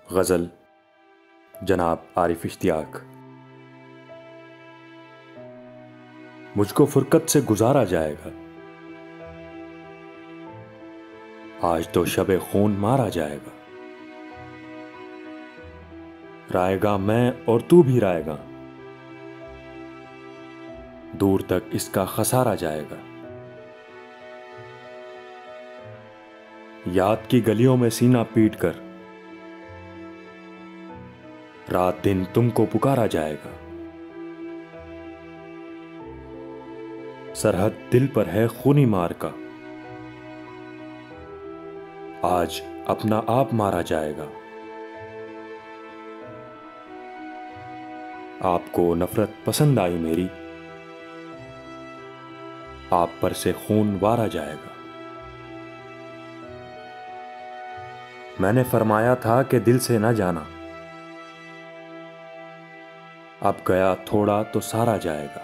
गज़ल जनाब आरिफ इश्तियाक। मुझको फुरकत से गुजारा जाएगा, आज तो शबे खून मारा जाएगा। राएगा मैं और तू भी राएगा, दूर तक इसका खसारा जाएगा। याद की गलियों में सीना पीट कर रात दिन तुमको पुकारा जाएगा। सरहद दिल पर है खूनी मार का, आज अपना आप मारा जाएगा। आपको नफरत पसंद आई मेरी, आप पर से खून वारा जाएगा। मैंने फरमाया था कि दिल से न जाना, अब गया थोड़ा तो सारा जाएगा।